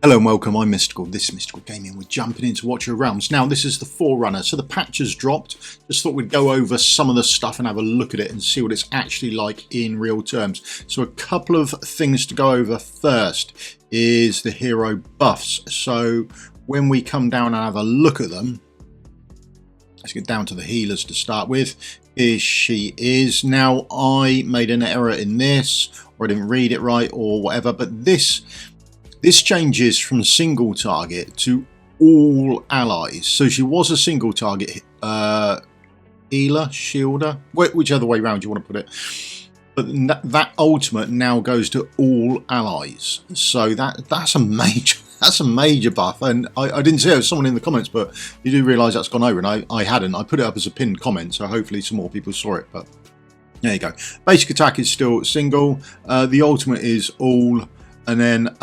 Hello and welcome, I'm Misstical, this is Misstical Gaming. We're jumping into Watch Your Realms. Now this is the Forerunner, so the patch has dropped. Just thought we'd go over some of the stuff and have a look at it and see what it's actually like in real terms. So a couple of things to go over. First is the hero buffs. So when we come down and have a look at them, let's get down to the healers to start with. Here she is. Now I made an error in this, or I didn't read it right or whatever, but this changes from single target to all allies. So she was a single target healer, shielder, whichever way around you want to put it. But that ultimate now goes to all allies. So that's a major buff. And I didn't see it was someone in the comments, but you do realise that's gone over, and I hadn't. I put it up as a pinned comment, so hopefully some more people saw it. But there you go. Basic attack is still single. The ultimate is all. And then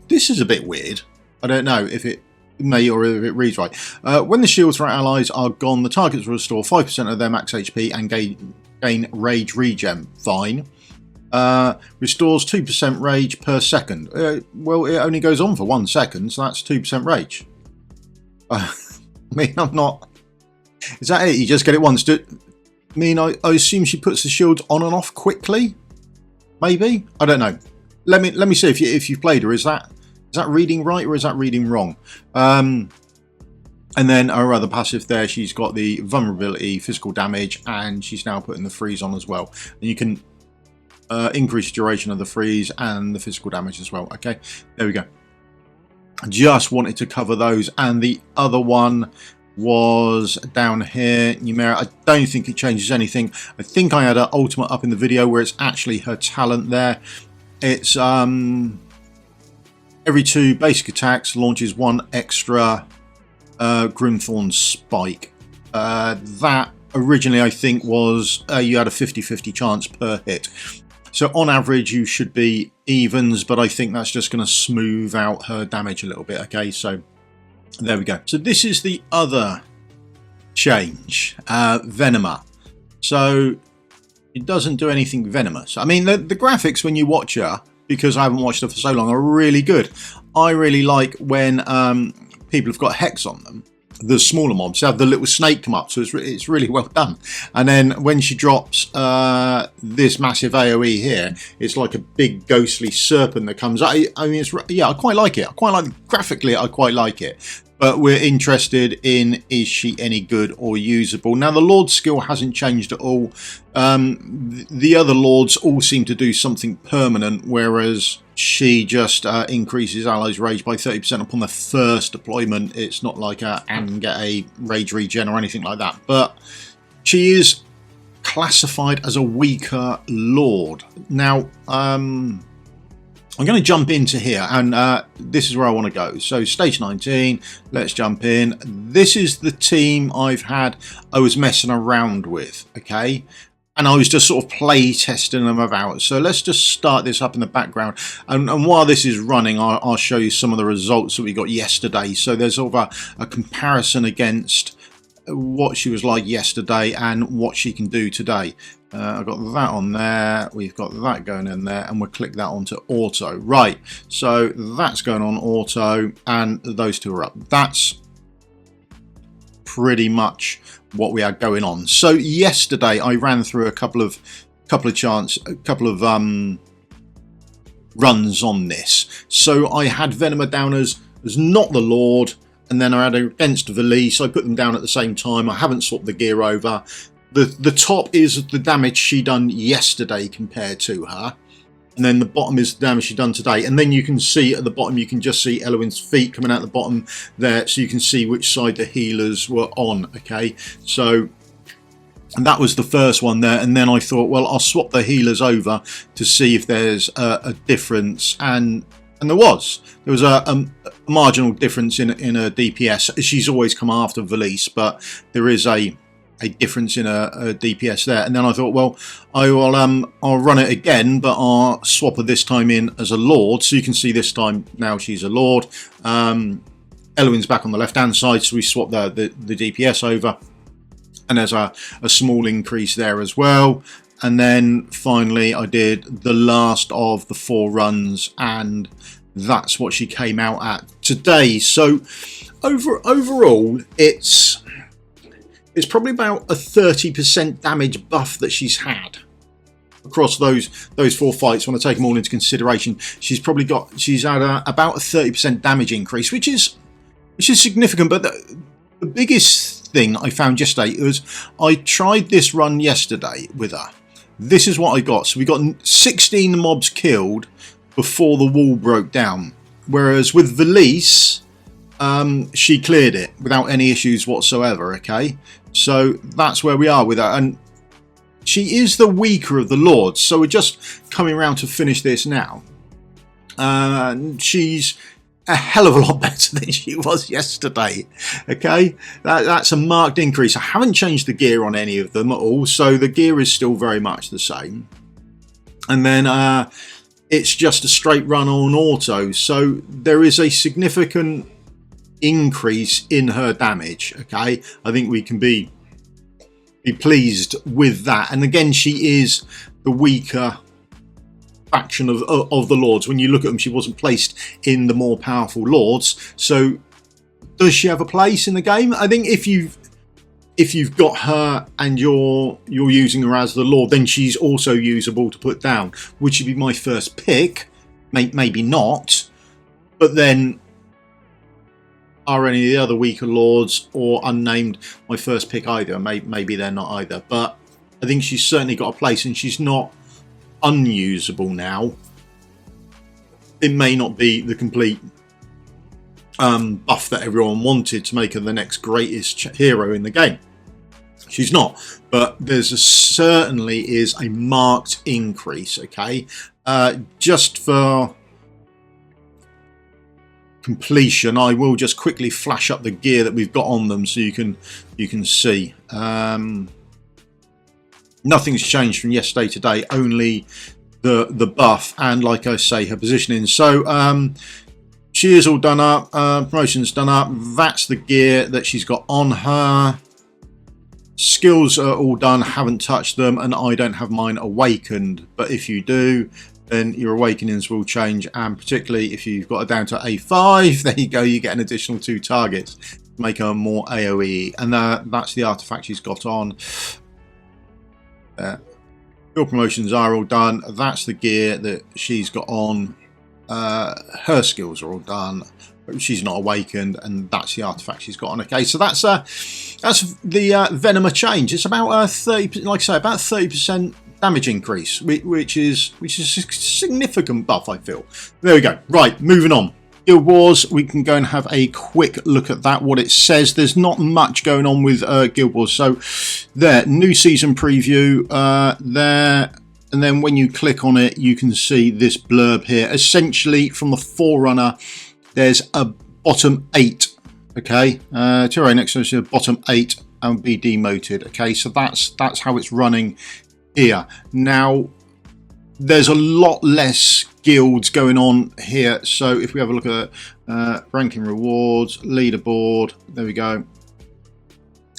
this is a bit weird. I don't know if it may or if it reads right. When the shields for allies are gone, the targets will restore 5% of their max HP and gain rage regen. Fine. Restores 2% rage per second. Well, it only goes on for 1 second, so that's 2% rage. I mean, I'm not... Is that it? You just get it once? I mean, I assume she puts the shields on and off quickly? Maybe? I don't know. Let me see if you've played her. Is that reading right or is that reading wrong? And then her other passive there, she's got the vulnerability, physical damage, and she's now putting the freeze on as well. And you can increase the duration of the freeze and the physical damage as well. Okay, there we go. Just wanted to cover those. And the other one was down here, Numera. I don't think it changes anything. I think I had her ultimate up in the video where it's actually her talent there. It's every 2 basic attacks launches 1 extra Grimthorn spike. That originally I think was you had a 50-50 chance per hit. So on average you should be evens, but I think that's just going to smooth out her damage a little bit. Okay, so there we go. So this is the other change, Venoma. So it doesn't do anything venomous. I mean, the graphics when you watch her, because I haven't watched her for so long, are really good. I really like when people have got hex on them. The smaller mobs have the little snake come up, so it's really well done. And then when she drops this massive AoE here, it's like a big ghostly serpent that comes up. I mean, yeah, I quite like it. Graphically, I quite like it. But we're interested in, is she any good or usable? Now, the Lord's skill hasn't changed at all. The other Lords all seem to do something permanent, whereas she just increases allies' rage by 30% upon the first deployment. It's not like and get a rage regen or anything like that. But she is classified as a weaker Lord. Now, I'm going to jump into here, and this is where I want to go. So stage 19, let's jump in. This is the team I was messing around with, okay? And I was just sort of play testing them about. So let's just start this up in the background. And while this is running, I'll show you some of the results that we got yesterday. So there's sort of a comparison against what she was like yesterday and what she can do today. I've got that on there, we've got that going in there, and we'll click that onto auto. Right, so that's going on auto, and those two are up. That's pretty much what we had going on. So yesterday I ran through a couple of runs on this. So I had Venoma down as not the Lord, and then I had her against Valise. I put them down at the same time. I haven't swapped the gear over. The top is the damage she done yesterday compared to her, and then the bottom is the damage she done today. And then you can see at the bottom, you can just see Eloin's feet coming out the bottom there, so you can see which side the healers were on. Okay, so and that was the first one there, and then I thought, well, I'll swap the healers over to see if there's a difference, and there was a marginal difference in a DPS. She's always come after Valise, but there is a difference in a DPS there. And then I thought, well, I'll run it again, but I'll swap her this time in as a Lord, so you can see this time now she's a Lord. Eloin's back on the left hand side, so we swap the DPS over, and there's a small increase there as well. And then finally I did the last of the 4 runs, and that's what she came out at today. So overall, it's probably about a 30% damage buff that she's had across those 4 fights. When I take them all into consideration, she's had about a 30% damage increase, which is significant. But the biggest thing I found yesterday was I tried this run yesterday with her. This is what I got. So we got 16 mobs killed before the wall broke down, whereas with Valise, she cleared it without any issues whatsoever. Okay, so that's where we are with her, and she is the weaker of the lords. So we're just coming around to finish this now. She's a hell of a lot better than she was yesterday. Okay, that's a marked increase. I haven't changed the gear on any of them at all, so the gear is still very much the same. And then it's just a straight run on auto, so there is a significant increase in her damage. Okay, I think we can be pleased with that. And again, she is the weaker faction of the lords. When you look at them, she wasn't placed in the more powerful lords. So does she have a place in the game? I think if you've got her and you're using her as the lord, then she's also usable to put down. Would she be my first pick? Maybe not. But then, are any of the other weaker lords or unnamed my first pick either? Maybe they're not either. But I think she's certainly got a place, and she's not unusable now. It may not be the complete buff that everyone wanted to make her the next greatest hero in the game. She's not, but certainly is a marked increase. Okay, just for completion, I will just quickly flash up the gear that we've got on them so you can see. Nothing's changed from yesterday to today, only the buff and, like I say, her positioning. So she is all done up, promotion's done up. That's the gear that she's got on her. Skills are all done, haven't touched them, and I don't have mine awakened. But if you do, then your awakenings will change, and particularly if you've got it down to A5, there you go, you get an additional 2 targets to make her more AoE. And that's the artifact she's got on. Your promotions are all done. That's the gear that she's got on. Her skills are all done. She's not awakened, and that's the artifact she's got on. Okay, so that's the Venoma change. It's about 30, like I say, about 30% damage increase, which is a significant buff, I feel. There we go. Right, moving on. Guild Wars, we can go and have a quick look at that, what it says. There's not much going on with Guild Wars. So there, new season preview there, and then when you click on it, you can see this blurb here. Essentially, from the Forerunner, there's a bottom 8. Okay, Tiro next to the bottom 8 and be demoted. Okay, so that's how it's running here. Now, there's a lot less guilds going on here. So if we have a look at ranking rewards, leaderboard, there we go.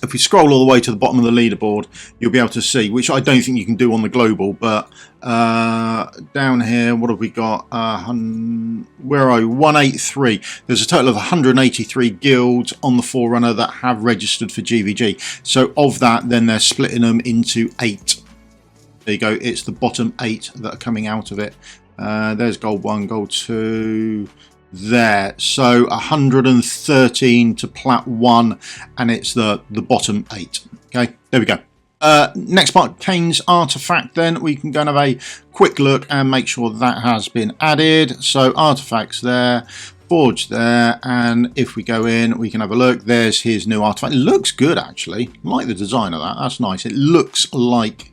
If we scroll all the way to the bottom of the leaderboard, you'll be able to see, which I don't think you can do on the global, but down here, what have we got? Where are we? 183. There's a total of 183 guilds on the Forerunner that have registered for GvG. So of that, then they're splitting them into 8. There you go. It's the bottom 8 that are coming out of it. There's gold 1, gold 2. There, so 113 to plat 1, and it's the bottom 8. Okay, there we go. Next part, Kane's artifact. Then we can go and have a quick look and make sure that has been added. So artifacts there, forge there, and if we go in, we can have a look. There's his new artifact. It looks good, actually. I like the design of that. That's nice. It looks like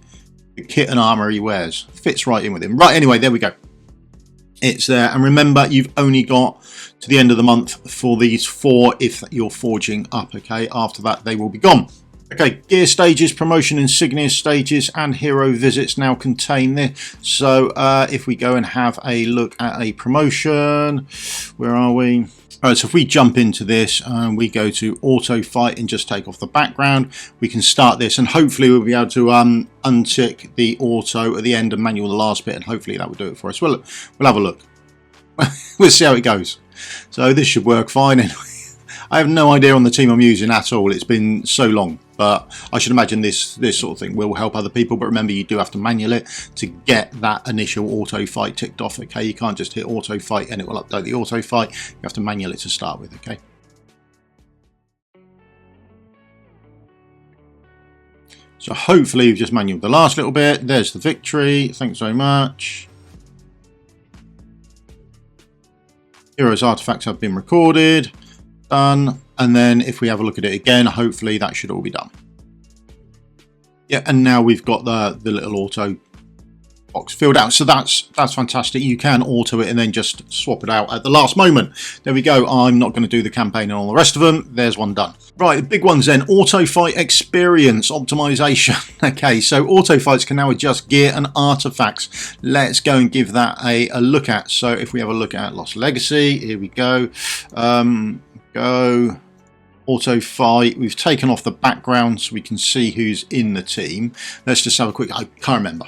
the kit and armor he wears. Fits right in with him. Right, anyway, there we go. It's there, and remember, you've only got to the end of the month for these 4 if you're forging up. Okay, after that they will be gone. Okay, gear stages, promotion insignia stages, and hero visits now contain this. So if we go and have a look at a promotion, where are we? Alright, so if we jump into this and we go to auto fight and just take off the background, we can start this, and hopefully we'll be able to untick the auto at the end and manual the last bit, and hopefully that will do it for us. We'll have a look. we'll see how it goes. So this should work fine anyway. I have no idea on the team I'm using at all. It's been so long, but I should imagine this sort of thing will help other people. But remember, you do have to manual it to get that initial auto fight ticked off. Okay, you can't just hit auto fight and it will update the auto fight. You have to manual it to start with. Okay. So hopefully you've just manualed the last little bit. There's the victory. Thanks very much. Heroes artifacts have been recorded. Done. And then if we have a look at it again, hopefully that should all be done. Yeah, and now we've got the little auto box filled out. So that's fantastic. You can auto it and then just swap it out at the last moment. There we go. I'm not going to do the campaign and all the rest of them. There's one done. Right, the big ones then. Auto fight experience optimization. Okay, so auto fights can now adjust gear and artifacts. Let's go and give that a look at. So if we have a look at Lost Legacy, here we go. Go auto fight. We've taken off the background so we can see who's in the team. Let's just have a quick, I can't remember.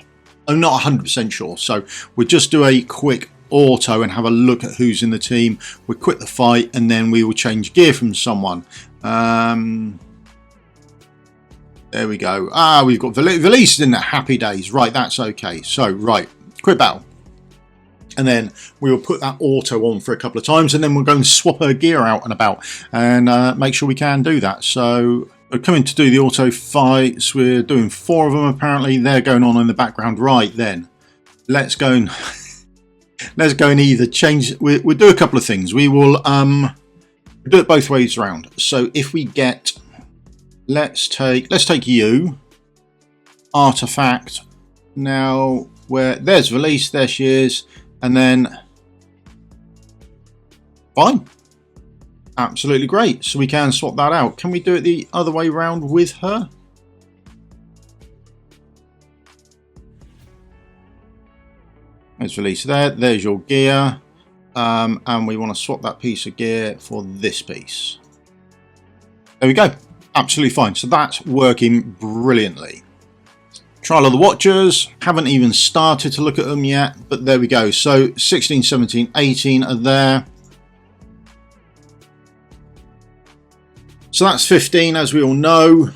I'm not 100% sure. So we'll just do a quick auto and have a look at who's in the team. We'll quit the fight and then we will change gear from someone. There we go. We've got Valise in there. Happy days. Right, that's okay. So, right, quit battle. And then we will put that auto on for a couple of times and then we'll go and swap her gear out and about and make sure we can do that. So we're coming to do the auto fights. We're doing 4 of them apparently. They're going on in the background. Right then, let's go and either change. We'll do a couple of things. We will do it both ways around. So if we get, let's take you, artifact. Now there's Valise. There she is. And then, fine. Absolutely great. So we can swap that out. Can we do it the other way around with her? There's Valise there. There's your gear. And we want to swap that piece of gear for this piece. There we go. Absolutely fine. So that's working brilliantly. Trial of the Watchers, haven't even started to look at them yet, but there we go. So 16, 17, 18 are there. So that's 15, as we all know.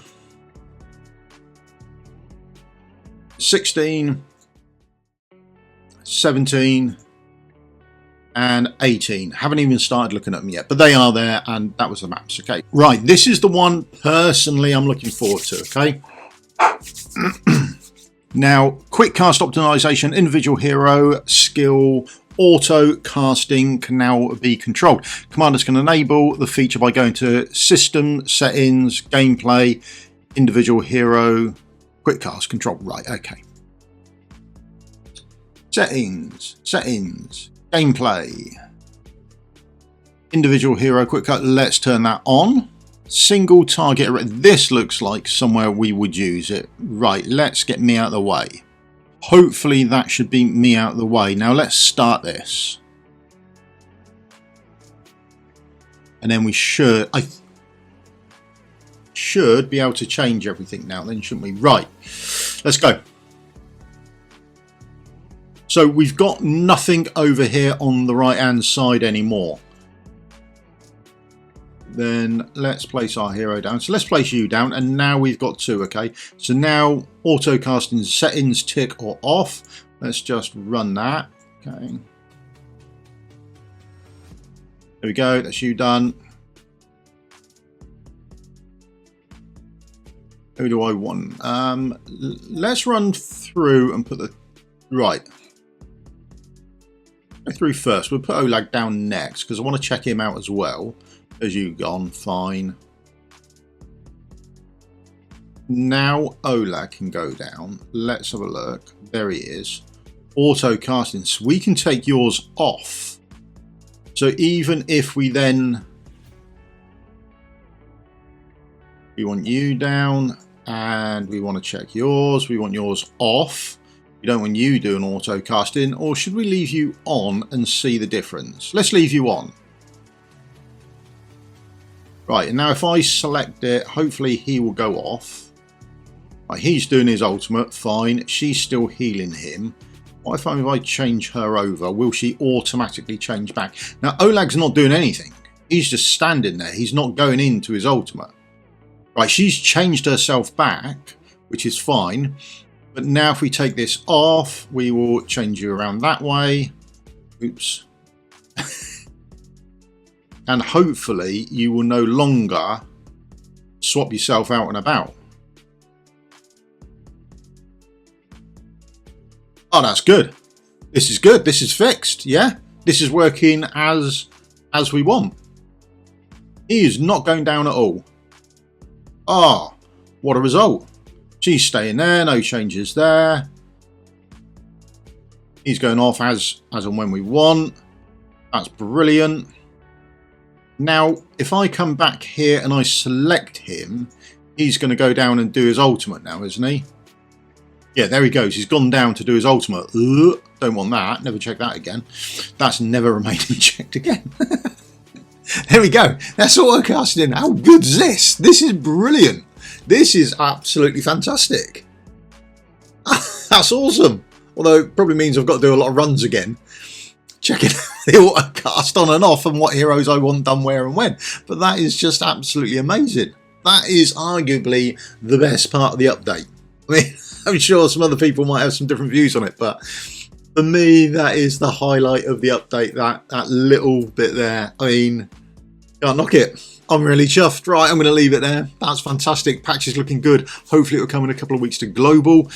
16, 17, and 18. Haven't even started looking at them yet, but they are there, and that was the maps. Okay, right, this is the one personally I'm looking forward to. Okay. Now, quick cast optimization, individual hero, skill, auto casting can now be controlled. Commanders can enable the feature by going to System, Settings, Gameplay, Individual Hero, Quick Cast Control. Right, okay. Settings, Gameplay, Individual Hero, Quick Cast. Let's turn that on. Single target. This looks like somewhere we would use it. Right, let's get me out of the way. Hopefully that should be me out of the way. Now let's start this. And then we should be able to change everything now then, shouldn't we? Right, let's go. So we've got nothing over here on the right hand side anymore. Then let's place our hero down. So let's place you down, and now we've got 2. Okay, so now auto casting settings tick or off. Let's just run that. Okay, there we go. That's you done. Who do I want? Let's run through and put the right. Go through first. We'll put Olag down next because I want to check him out as well. As you gone, fine. Now Olag can go down. Let's have a look. There he is. Auto casting. So we can take yours off. So even if we then, we want you down and we want to check yours. We want yours off. We don't want you doing auto casting. Or should we leave you on and see the difference? Let's leave you on. Right, and now if I select it, hopefully he will go off. Right, he's doing his ultimate, fine. She's still healing him. What if I change her over? Will she automatically change back? Now, Olag's not doing anything. He's just standing there. He's not going into his ultimate. Right, she's changed herself back, which is fine. But now if we take this off, we will change you around that way. Oops. And hopefully you will no longer swap yourself out and about. Oh, that's good. This is good. This is fixed. Yeah, this is working as we want. He is not going down at all. Ah, oh, what a result. She's staying there. No changes there. He's going off as and when we want. That's brilliant. Now, if I come back here and I select him, he's going to go down and do his ultimate now, isn't he? Yeah, there he goes. He's gone down to do his ultimate. Don't want that. Never check that again. That's never remaining checked again. There we go. That's autocasting. How good is this? This is brilliant. This is absolutely fantastic. That's awesome. Although it probably means I've got to do a lot of runs again. Checking the autocast on and off and what heroes I want done where and when. But that is just absolutely amazing. That is arguably the best part of the update. I mean, I'm sure some other people might have some different views on it, but for me, that is the highlight of the update, that little bit there. I mean, can't knock it. I'm really chuffed. Right, I'm going to leave it there. That's fantastic. Patch is looking good. Hopefully it will come in a couple of weeks to global.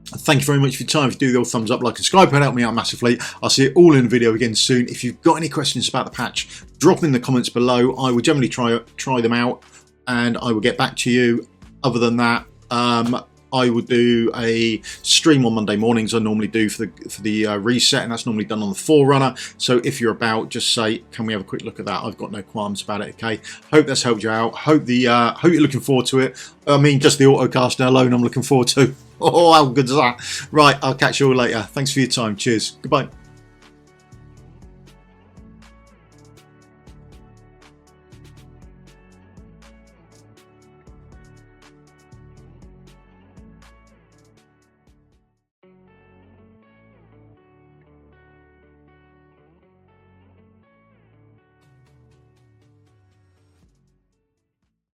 Thank you very much for your time. If you do, the old thumbs up, like, and subscribe. It'll help me out massively. I'll see you all in the video again soon. If you've got any questions about the patch, drop them in the comments below. I will generally try them out, and I will get back to you. Other than that, I would do a stream on Monday mornings. I normally do for the reset, and that's normally done on the Forerunner. So if you're about, just say, can we have a quick look at that? I've got no qualms about it. Okay. Hope that's helped you out. Hope you're looking forward to it. I mean, just the autocasting alone, I'm looking forward to. Oh, how good is that? Right, I'll catch you all later. Thanks for your time. Cheers. Goodbye.